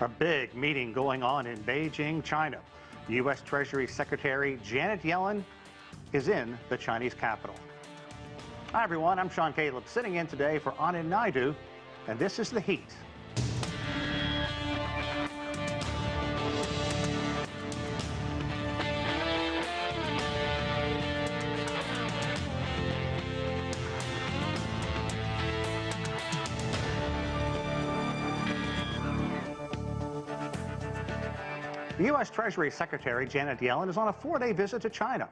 A big meeting going on in Beijing, China. U.S. Treasury Secretary Janet Yellen is in the Chinese capital. Hi, everyone. I'm Sean Caleb, sitting in today for Anand Naidu, and this is The Heat. The U.S. Treasury Secretary Janet Yellen is on a 4-day visit to China.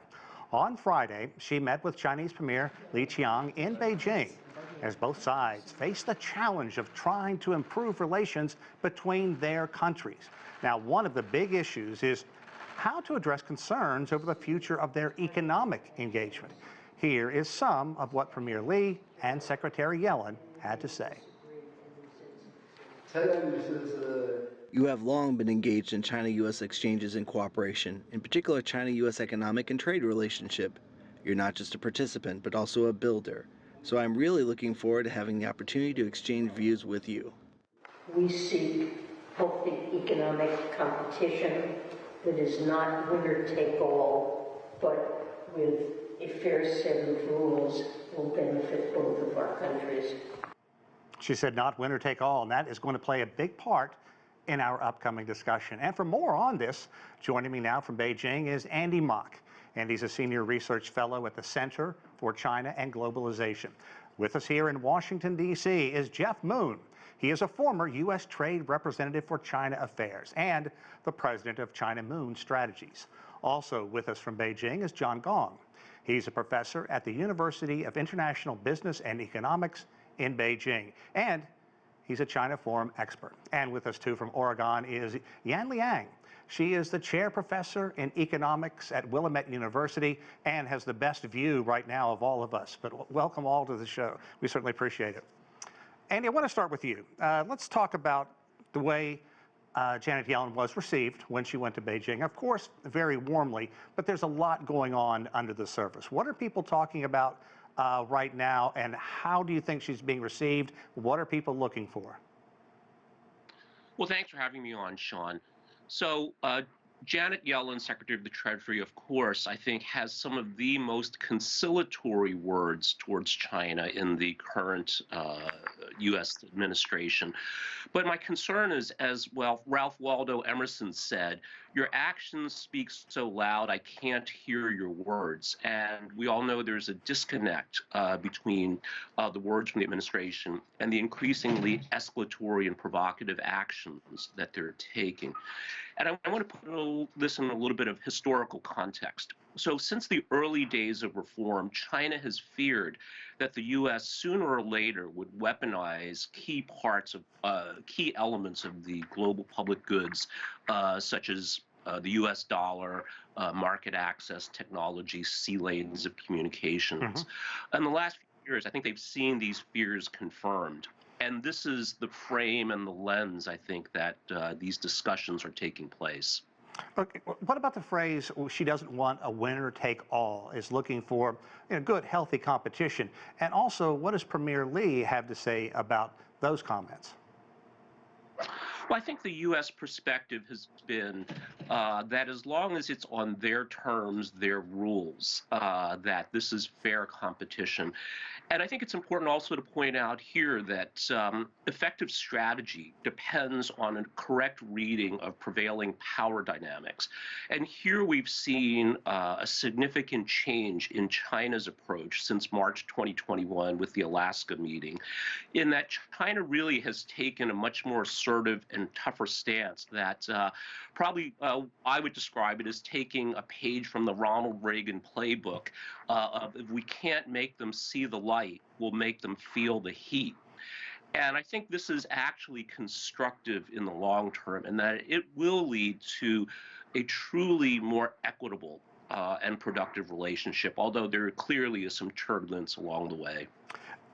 On Friday, she met with Chinese Premier Li Qiang in Beijing as both sides face the challenge of trying to improve relations between their countries. Now, one of the big issues is how to address concerns over the future of their economic engagement. Here is some of what Premier Li and Secretary Yellen had to say. You have long been engaged in China-U.S. exchanges and cooperation, in particular China-U.S. economic and trade relationship. You're not just a participant, but also a builder. So I'm really looking forward to having the opportunity to exchange views with you. We seek healthy economic competition that is not winner-take-all, but with a fair set of rules that will benefit both of our countries. She said not winner take all, and that is going to play a big part in our upcoming discussion. And for more on this, joining me now from Beijing is Andy Mock. Andy's a senior research fellow at the Center for China and Globalization. With us here in Washington, D.C. is Jeff Moon. He is a former U.S. Trade Representative for China Affairs and the president of China Moon Strategies. Also with us from Beijing is John Gong. He's a professor at the University of International Business and Economics in Beijing, and he's a China Forum expert. And with us too from Oregon is Liang. She is the chair professor in economics at Willamette University and has the best view right now of all of us. But welcome all to the show. We certainly appreciate it. Andy, I want to start with you. Let's talk about the way Janet Yellen was received when she went to Beijing. Of course, very warmly, but there's a lot going on under the surface. What are people talking about right now, and how do you think she's being received? What are people looking for? Well, thanks for having me on, Sean. So Janet Yellen, Secretary of the Treasury, of course, I think has some of the most conciliatory words towards China in the current U.S. administration. But my concern is, as well, Ralph Waldo Emerson said, your actions speak so loud I can't hear your words. And we all know there's a disconnect between the words from the administration and the increasingly escalatory and provocative actions that they're taking. And I want to put this in a little bit of historical context. So since the early days of reform, China has feared that the U.S. sooner or later would weaponize key parts of key elements of the global public goods, such as the U.S. dollar, market access, technology, sea lanes of communications. In the last few years, I think they've seen these fears confirmed. And this is the frame and the lens, I think, that these discussions are taking place. Okay, what about the phrase, she doesn't want a winner take all, is looking for good, healthy competition? And also, what does Premier Li have to say about those comments? Well, I think the U.S. perspective has been that as long as it's on their terms, their rules, that this is fair competition. And I think it's important also to point out here that effective strategy depends on a correct reading of prevailing power dynamics. And here we've seen a significant change in China's approach since March 2021 with the Alaska meeting, in that China really has taken a much more assertive and tougher stance that probably I would describe it as taking a page from the Ronald Reagan playbook of if we can't make them see the light, we'll make them feel the heat. And I think this is actually constructive in the long term, and that it will lead to a truly more equitable and productive relationship, although there clearly is some turbulence along the way.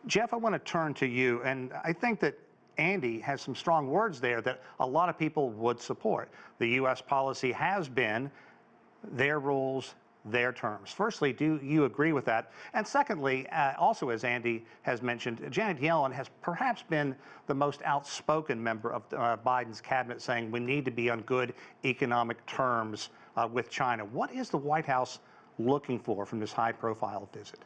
Jeff, I want to turn to you, and I think that Andy has some strong words there that a lot of people would support. The U.S. policy has been their rules, their terms. Firstly, do you agree with that? And secondly, also as Andy has mentioned, Janet Yellen has perhaps been the most outspoken member of Biden's cabinet, saying we need to be on good economic terms with China. What is the White House looking for from this high-profile visit?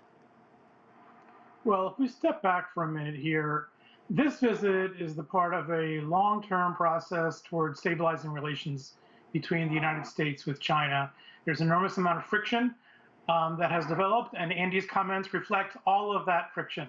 Well, if we step back for a minute here, this visit is the part of a long-term process towards stabilizing relations between the United States with China. There's an enormous amount of friction that has developed, and Andy's comments reflect all of that friction.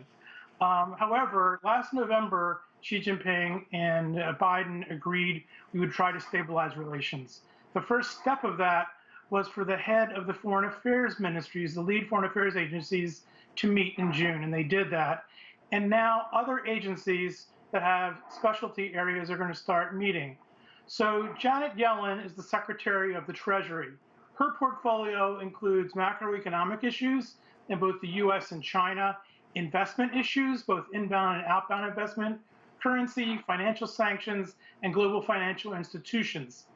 However, last November, Xi Jinping and Biden agreed we would try to stabilize relations. The first step of that was for the head of the foreign affairs ministries, the lead foreign affairs agencies, to meet in June, and they did that. And now other agencies that have specialty areas are going to start meeting. So Janet Yellen is the Secretary of the Treasury. Her portfolio includes macroeconomic issues in both the US and China, investment issues, both inbound and outbound investment, currency, financial sanctions, and global financial institutions,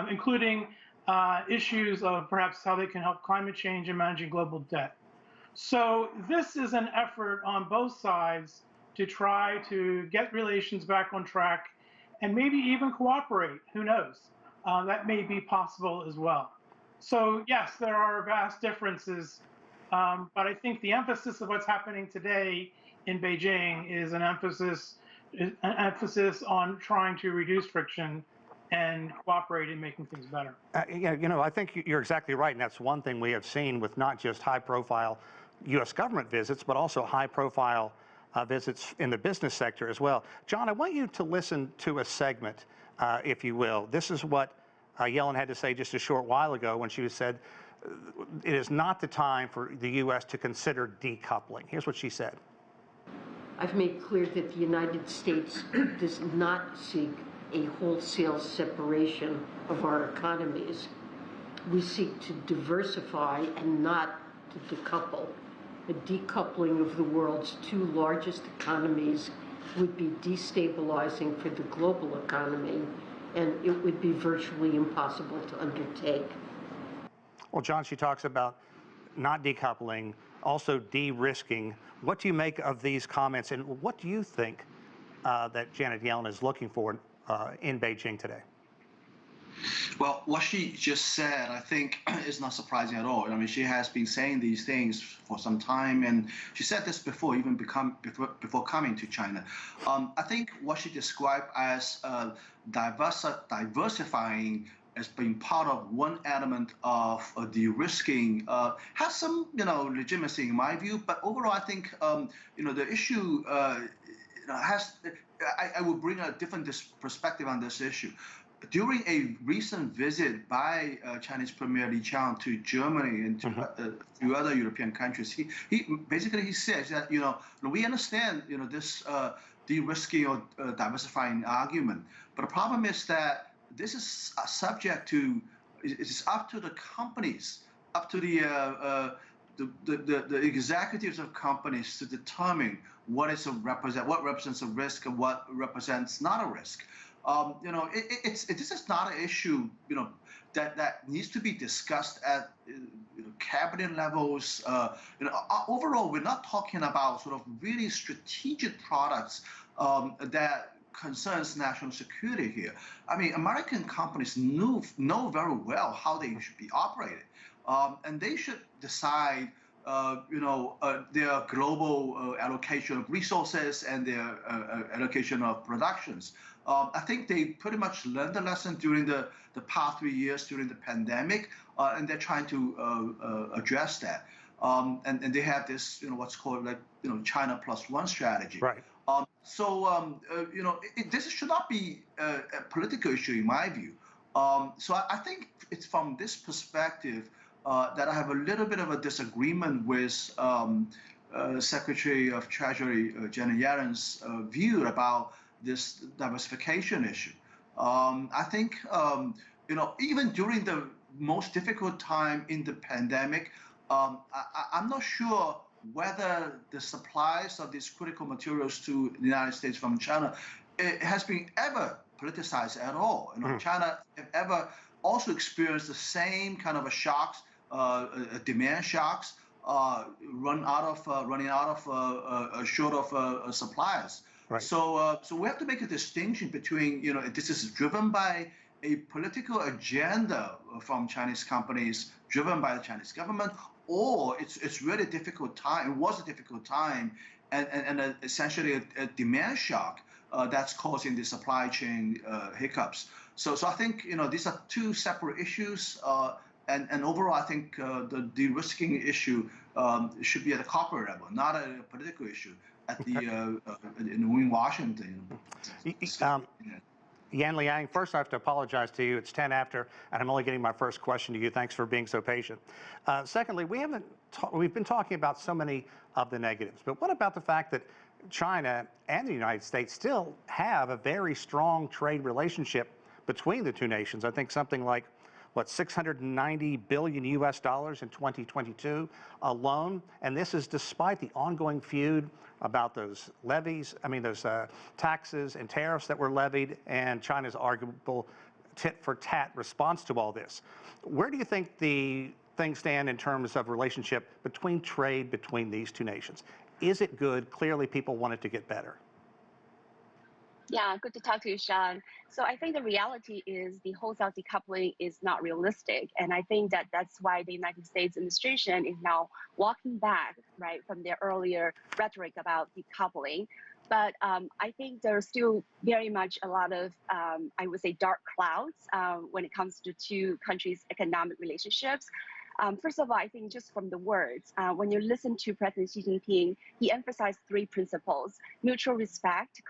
including issues of perhaps how they can help climate change and managing global debt. So this is an effort on both sides to try to get relations back on track and maybe even cooperate. Who knows? That may be possible as well. So yes, there are vast differences, but I think the emphasis of what's happening today in Beijing is an emphasis on trying to reduce friction and cooperate in making things better. Yeah, you know, I think you're exactly right, and that's one thing we have seen with not just high-profile U.S. government visits, but also high-profile visits in the business sector as well. John, I want you to listen to a segment, if you will. This is what Yellen had to say just a short while ago when she said, it is not the time for the U.S. to consider decoupling. Here's what she said. I've made clear that the United States does not seek a wholesale separation of our economies. We seek to diversify and not to decouple. A decoupling of the world's two largest economies would be destabilizing for the global economy, and it would be virtually impossible to undertake. Well, John, she talks about not decoupling, also de-risking. What do you make of these comments, and what do you think that Janet Yellen is looking for in Beijing today? Well, what she just said, I think, is not surprising at all. I mean, she has been saying these things for some time, and she said this before, even before coming to China. I think what she described as diversifying as being part of one element of de-risking has some, legitimacy in my view. But overall, I think, the issue has. I will bring a different perspective on this issue. During a recent visit by Chinese Premier Li Qiang to Germany and to a few other European countries, he basically says that we understand this de-risking or diversifying argument, but the problem is that this is subject to, it's up to the companies, up to the executives of companies to determine what represents a risk and what represents not a risk. This is not an issue, that needs to be discussed at cabinet levels. Overall, we're not talking about sort of really strategic products that concerns national security here. I mean, American companies know very well how they should be operated, and they should decide their global allocation of resources and their allocation of productions. I think they pretty much learned the lesson during the past 3 years during the pandemic, and they're trying to address that. And they have this, what's called China +1 strategy. Right. This should not be a political issue in my view. So I think it's from this perspective that I have a little bit of a disagreement with Secretary of Treasury Janet Yellen's view about this diversification issue. I think, even during the most difficult time in the pandemic, I'm not sure whether the supplies of these critical materials to the United States from China has been ever politicized at all. China have ever also experienced the same kind of a shocks demand shocks, running out of short of suppliers. Right. So we have to make a distinction between, this is driven by a political agenda from Chinese companies, driven by the Chinese government, or it's really a difficult time. It was a difficult time, and essentially a demand shock that's causing the supply chain hiccups. So I think these are two separate issues. And overall, I think the de-risking issue should be at a corporate level, not a political issue at the in Washington. Liang, first I have to apologize to you. It's 10 after, and I'm only getting my first question to you. Thanks for being so patient. Secondly, we've been talking about so many of the negatives, but what about the fact that China and the United States still have a very strong trade relationship between the two nations? I think something like, what, $690 billion US dollars in 2022 alone, and this is despite the ongoing feud about those levies, those taxes and tariffs that were levied, and China's arguable tit-for-tat response to all this. Where do you think the things stand in terms of relationship between trade between these two nations? Is it good? Clearly, people want it to get better. Yeah, good to talk to you, Sean. So I think the reality is the wholesale decoupling is not realistic. And I think that's why the United States administration is now walking back, right, from their earlier rhetoric about decoupling. But I think there's still very much a lot of, I would say, dark clouds when it comes to two countries' economic relationships. First of all, I think just from the words, when you listen to President Xi Jinping, he emphasized three principles: mutual respect,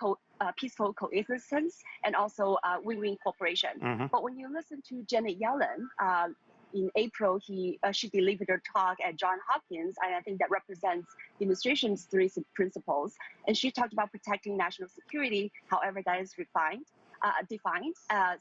peaceful coexistence, and also win-win cooperation. Mm-hmm. But when you listen to Janet Yellen, in April, she delivered a talk at Johns Hopkins, and I think that represents the administration's three principles. And she talked about protecting national security, however that is defined,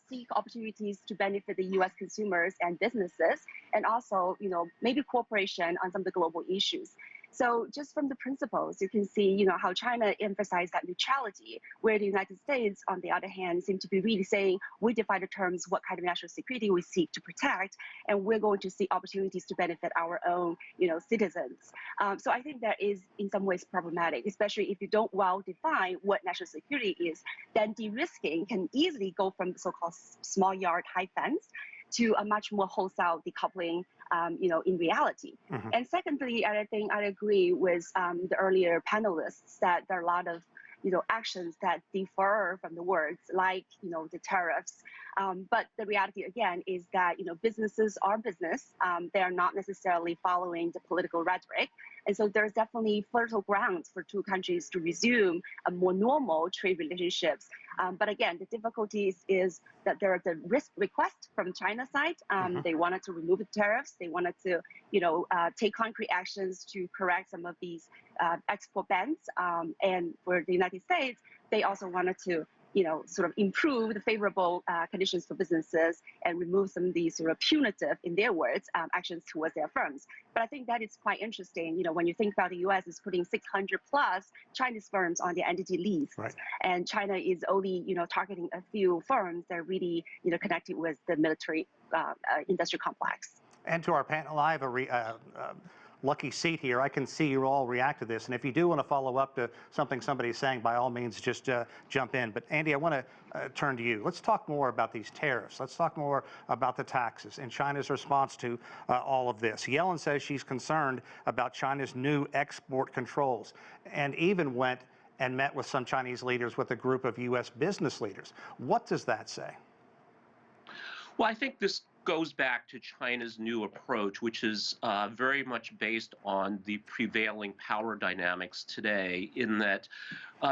seek opportunities to benefit the U.S. consumers and businesses, and also, maybe cooperation on some of the global issues. So just from the principles, you can see, how China emphasized that neutrality, where the United States, on the other hand, seem to be really saying, we define the terms, what kind of national security we seek to protect, and we're going to see opportunities to benefit our own, citizens. So I think that is in some ways problematic, especially if you don't well define what national security is. Then de-risking can easily go from the so-called small yard high fence to a much more wholesale decoupling, in reality. Mm-hmm. And secondly, I think I agree with the earlier panelists that there are a lot of actions that differ from the words, like the tariffs. But the reality again is that businesses are business. They are not necessarily following the political rhetoric. And so there's definitely fertile grounds for two countries to resume a more normal trade relationships. But again, the difficulty is that there are the risk request from China's side. Mm-hmm. They wanted to remove the tariffs. They wanted to, take concrete actions to correct some of these export bans. And for the United States, they also wanted to, sort of improve the favorable conditions for businesses and remove some of these sort of punitive, in their words, actions towards their firms. But I think that is quite interesting. When you think about the U.S. is putting 600 plus Chinese firms on their entity lists, right, and China is only, targeting a few firms that are really, connected with the military industrial complex. And to our panel, I have a lucky seat here. I can see you all react to this. And if you do want to follow up to something somebody's saying, by all means, just jump in. But Andy, I want to turn to you. Let's talk more about these tariffs. Let's talk more about the taxes and China's response to all of this. Yellen says she's concerned about China's new export controls, and even went and met with some Chinese leaders with a group of U.S. business leaders. What does that say? Well, I think this goes back to China's new approach, which is very much based on the prevailing power dynamics today, in that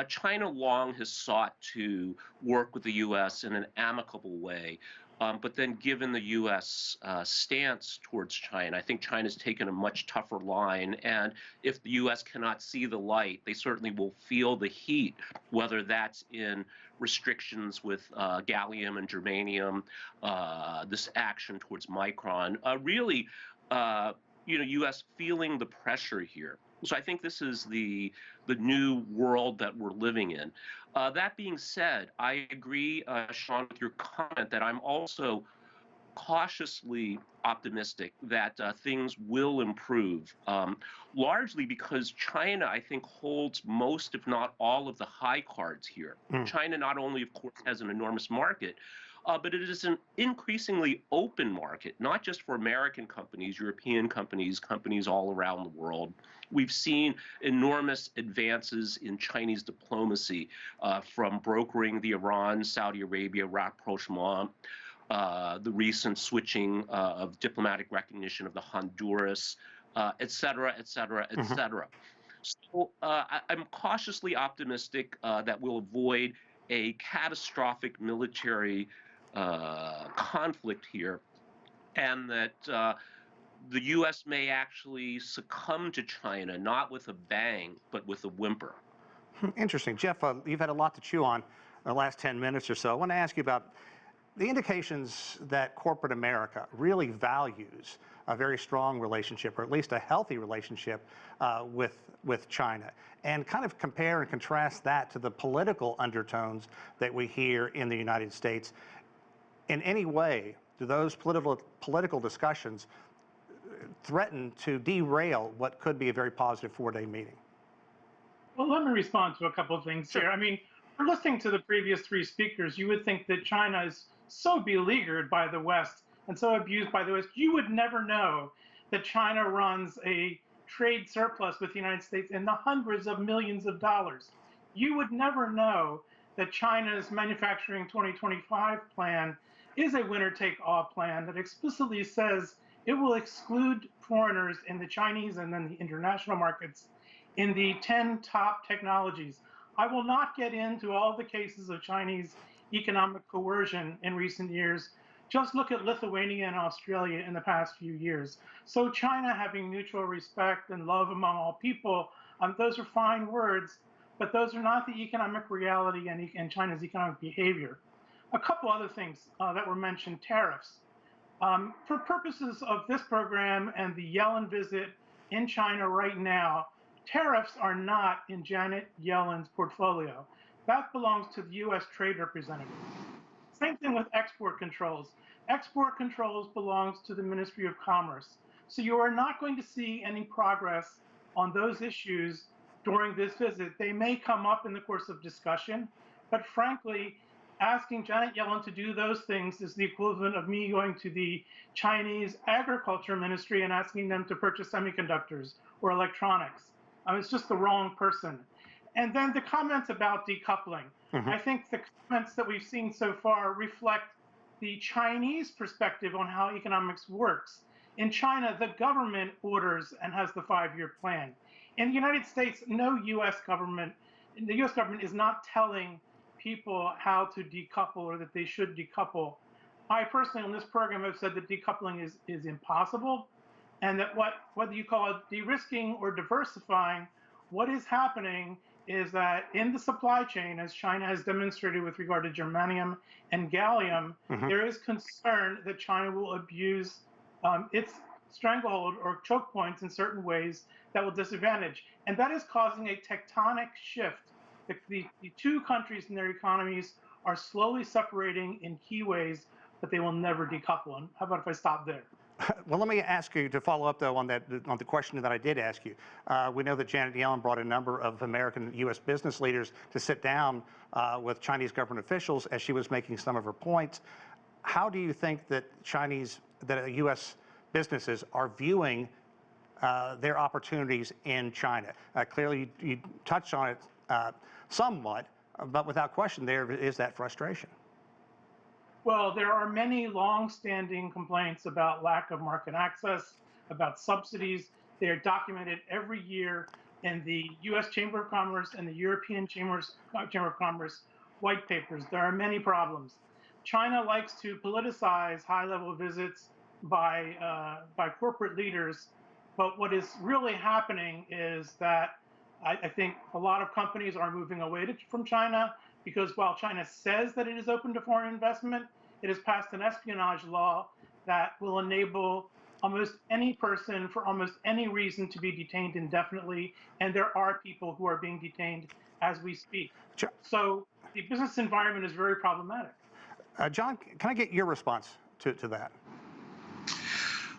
China long has sought to work with the U.S. in an amicable way. But then given the U.S. Stance towards China, I think China's taken a much tougher line. And if the U.S. cannot see the light, they certainly will feel the heat, whether that's in restrictions with gallium and germanium, this action towards Micron, really, U.S. feeling the pressure here. So I think this is the new world that we're living in. That being said, I agree, Sean, with your comment that I'm also cautiously optimistic that things will improve, largely because China, I think, holds most, if not all, of the high cards here. China not only, of course, has an enormous market, but it is an increasingly open market, not just for American companies, European companies, companies all around the world. We've seen enormous advances in Chinese diplomacy, from brokering the Iran-Saudi Arabia rapprochement, the recent switching of diplomatic recognition of the Honduras, et cetera, et cetera, et cetera. So I'm cautiously optimistic that we'll avoid a catastrophic military conflict here, and that the U.S. may actually succumb to China, not with a bang, but with a whimper. Interesting. Jeff, you've had a lot to chew on in the last 10 minutes or so. I want to ask you about the indications that corporate America really values a very strong relationship, or at least a healthy relationship with China, and kind of compare and contrast that to the political undertones that we hear in the United States. In any way, do those political discussions threaten to derail what could be a very positive four-day meeting? Well, let me respond to a couple of things here. I mean, for listening to the previous three speakers, you would think that China is so beleaguered by the West and so abused by the West. You would never know that China runs a trade surplus with the United States in the hundreds of millions of dollars. You would never know that China's Manufacturing 2025 plan is a winner-take-all plan that explicitly says it will exclude foreigners in the Chinese and then the international markets in the 10 top technologies. I will not get into all the cases of Chinese economic coercion in recent years. Just look at Lithuania and Australia in the past few years. So China having mutual respect and love among all people, those are fine words, but those are not the economic reality and China's economic behavior. A couple other things that were mentioned: tariffs. For purposes of this program and the Yellen visit in China right now, tariffs are not in Janet Yellen's portfolio. That belongs to the U.S. Trade Representative. Same thing with export controls. Export controls belongs to the Ministry of Commerce. So you are not going to see any progress on those issues during this visit. They may come up in the course of discussion, but frankly, asking Janet Yellen to do those things is the equivalent of me going to the Chinese Agriculture Ministry and asking them to purchase semiconductors or electronics. It's just the wrong person. And then the comments about decoupling. I think the comments that we've seen so far reflect the Chinese perspective on how economics works. In China, the government orders and has the 5-year plan. In the United States, the U.S. government is not telling people how to decouple or that they should decouple. I personally on this program have said that decoupling is impossible, and that whether you call it de-risking or diversifying, what is happening is that in the supply chain, as China has demonstrated with regard to germanium and gallium, there is concern that China will abuse its stranglehold or choke points in certain ways that will disadvantage. And that is causing a tectonic shift. The two countries and their economies are slowly separating in key ways, but they will never decouple. And how about if I stop there? Well, let me ask you to follow up, though, on the question that I did ask you. We know that Janet Yellen brought a number of American U.S. business leaders to sit down with Chinese government officials as she was making some of her points. How do you think that U.S. businesses are viewing their opportunities in China? Clearly, you touched on it somewhat, but without question, there is that frustration. Well, there are many long-standing complaints about lack of market access, about subsidies. They are documented every year in the U.S. Chamber of Commerce and the European Chamber of Commerce white papers. There are many problems. China likes to politicize high-level visits by corporate leaders, but what is really happening is that I think a lot of companies are moving away from China, because while China says that it is open to foreign investment, it has passed an espionage law that will enable almost any person for almost any reason to be detained indefinitely, and there are people who are being detained as we speak. So the business environment is very problematic. John, can I get your response to that?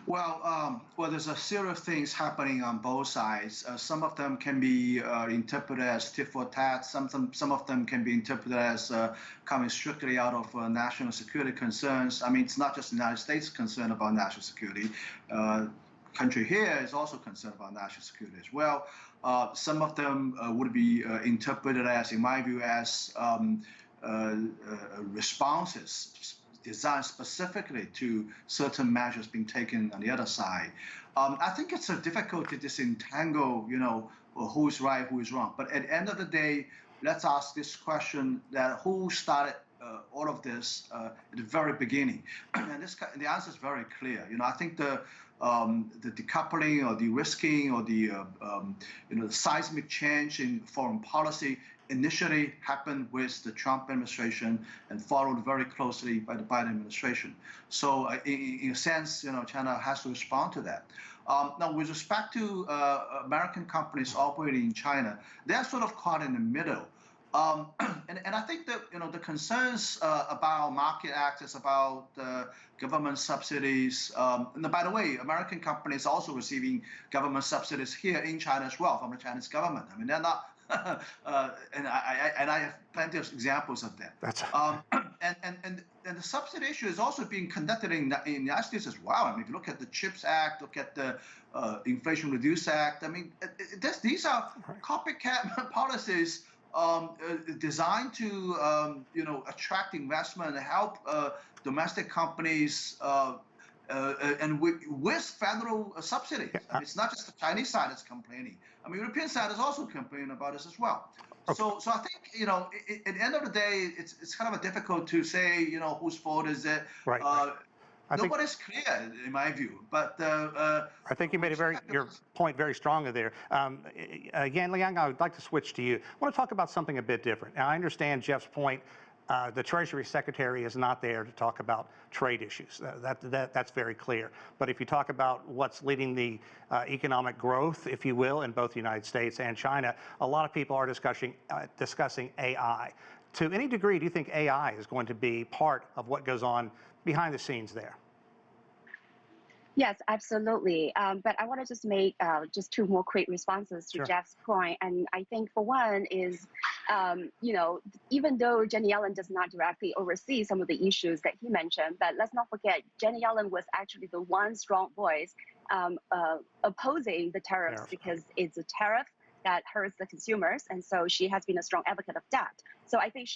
Well, there's a series of things happening on both sides. Some of them can be interpreted as tit for tat. Some of them can be interpreted as coming strictly out of national security concerns. I mean, it's not just the United States concerned about national security. Country here is also concerned about national security as well. Some of them would be interpreted as, in my view, as responses designed specifically to certain measures being taken on the other side. I think it's difficult to disentangle, who's right, who is wrong. But at the end of the day, let's ask this question: that who started all of this at the very beginning? And the answer is very clear. I think the decoupling or de-risking or the seismic change in foreign policy initially happened with the Trump administration and followed very closely by the Biden administration. So in a sense, China has to respond to that. Now, with respect to American companies operating in China, they're sort of caught in the middle. And I think that the concerns about market access, about government subsidies, and by the way, American companies are also receiving government subsidies here in China as well from the Chinese government. I mean, they're not, and I have plenty of examples of that. That's and the subsidy issue is also being conducted in the United States as well. I mean, if you look at the CHIPS Act, look at the Inflation Reduce Act. I mean, these are copycat policies designed to attract investment and help domestic companies and with federal subsidies. I mean, it's not just the Chinese side that's complaining. I mean, European side is also complaining about this as well. Okay. So I think at the end of the day, it's kind of difficult to say whose fault is it. Right. Nobody's clear, in my view. But I think you made your point very strongly there. Again, Liang, I would like to switch to you. I want to talk about something a bit different. Now, I understand Jeff's point. The Treasury Secretary is not there to talk about trade issues. That's very clear. But if you talk about what's leading the economic growth, if you will, in both the United States and China, a lot of people are discussing AI. To any degree, do you think AI is going to be part of what goes on behind the scenes there? Yes, absolutely. But I want to just make just two more quick responses to Sure. Jeff's point. And I think for one is, even though Janet Yellen does not directly oversee some of the issues that he mentioned, but let's not forget, Janet Yellen was actually the one strong voice opposing the tariffs because it's a tariff that hurts the consumers. And so she has been a strong advocate of that. So I think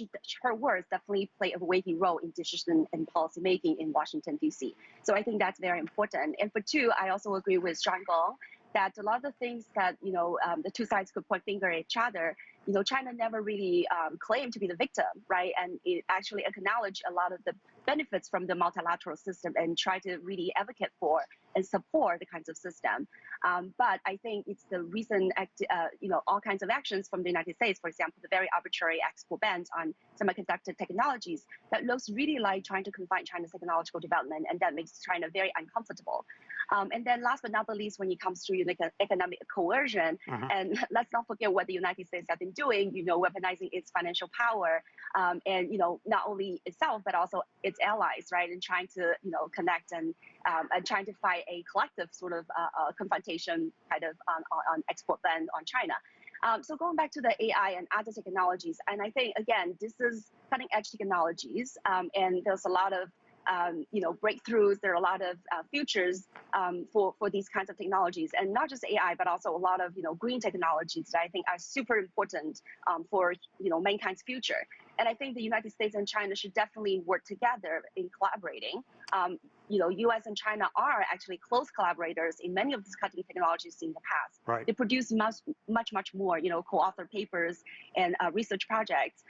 her words definitely play a weighty role in decision and policy making in Washington, D.C. So I think that's very important. And for two, I also agree with Sean Gong that a lot of the things that, the two sides could point finger at each other, China never really claimed to be the victim, right? And it actually acknowledged a lot of the benefits from the multilateral system and try to really advocate for and support the kinds of system. But I think it's the recent, all kinds of actions from the United States, for example, the very arbitrary export bans on semiconductor technologies that looks really like trying to confine China's technological development, and that makes China very uncomfortable. And then last but not the least, when it comes to economic coercion, and let's not forget what the United States have been doing, weaponizing its financial power, and, not only itself, but also its allies, right? And trying to, connect and trying to fight a collective sort of confrontation kind of on export ban on China. So going back to the AI and other technologies, and I think, again, this is cutting edge technologies, and there's a lot of breakthroughs. There are a lot of futures for these kinds of technologies, and not just AI, but also a lot of green technologies that I think are super important for mankind's future. And I think the United States and China should definitely work together in collaborating. U.S. and China are actually close collaborators in many of these cutting technologies in the past. Right. They produce much more, co-author papers and research projects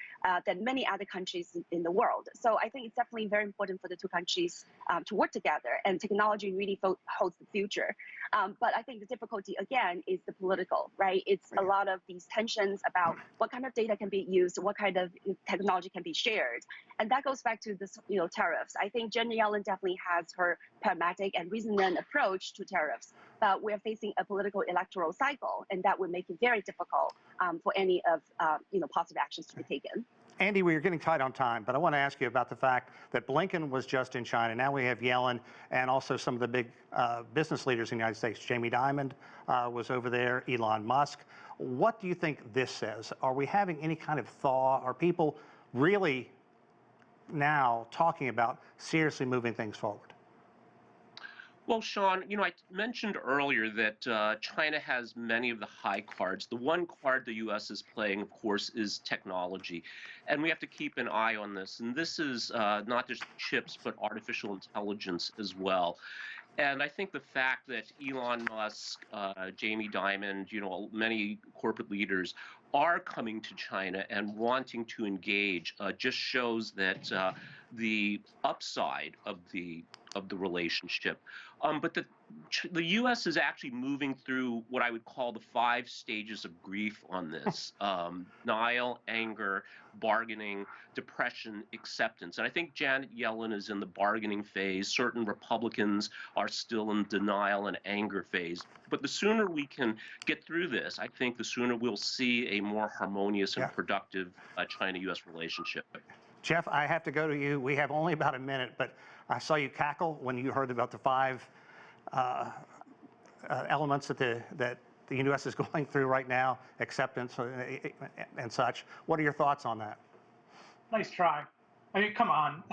than many other countries in the world. So I think it's definitely very important for the two countries to work together, and technology really holds the future. But I think the difficulty, again, is the political, right? It's a lot of these tensions about what kind of data can be used, what kind of technology can be shared. And that goes back to this, tariffs. I think Janet Yellen definitely has her pragmatic and reasoned approach to tariffs, but we're facing a political electoral cycle, and that would make it very difficult for any of positive actions to be taken. Andy, we are getting tight on time, but I want to ask you about the fact that Blinken was just in China. Now we have Yellen and also some of the big business leaders in the United States. Jamie Dimon was over there, Elon Musk. What do you think this says? Are we having any kind of thaw? Are people really now talking about seriously moving things forward? Well, Sean, I mentioned earlier that China has many of the high cards. The one card the U.S. is playing, of course, is technology. And we have to keep an eye on this. And this is not just chips, but artificial intelligence as well. And I think the fact that Elon Musk, Jamie Dimon, many corporate leaders are coming to China and wanting to engage just shows that the upside of the relationship. But the U.S. is actually moving through what I would call the 5 stages of grief on this: denial, anger, bargaining, depression, acceptance. And I think Janet Yellen is in the bargaining phase. Certain Republicans are still in denial and anger phase. But the sooner we can get through this, I think the sooner we'll see a more harmonious and productive China-U.S. relationship. Jeff, I have to go to you. We have only about a minute, but I saw you cackle when you heard about the 5 elements that the U.S. is going through right now, acceptance and such. What are your thoughts on that? Nice try. I mean, come on,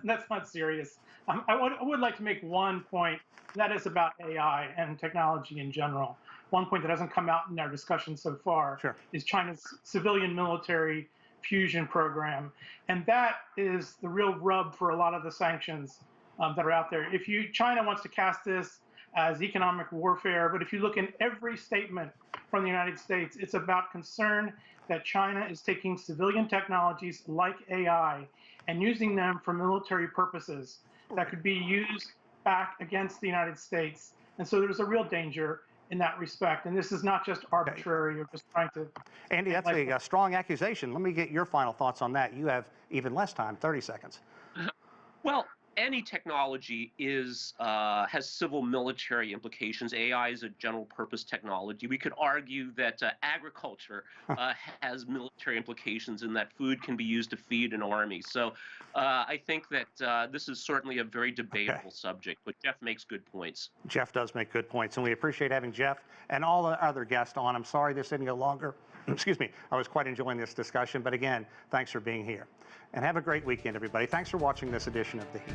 that's not serious. I would like to make one point, that is about AI and technology in general. One point that hasn't come out in our discussion so far is China's civilian military fusion program. And that is the real rub for a lot of the sanctions that are out there. China wants to cast this as economic warfare, but if you look in every statement from the United States, it's about concern that China is taking civilian technologies like AI and using them for military purposes that could be used back against the United States. And so there's a real danger in that respect. And this is not just arbitrary or just trying to... Andy, that's a strong accusation. Let me get your final thoughts on that. You have even less time, 30 seconds. Well, any technology has civil military implications. AI is a general purpose technology. We could argue that agriculture has military implications and that food can be used to feed an army. So I think that this is certainly a very debatable subject, but Jeff makes good points. Jeff does make good points, and we appreciate having Jeff and all the other guests on. I'm sorry this didn't go longer. Excuse me. I was quite enjoying this discussion, but again, thanks for being here. And have a great weekend, everybody. Thanks for watching this edition of The Heat.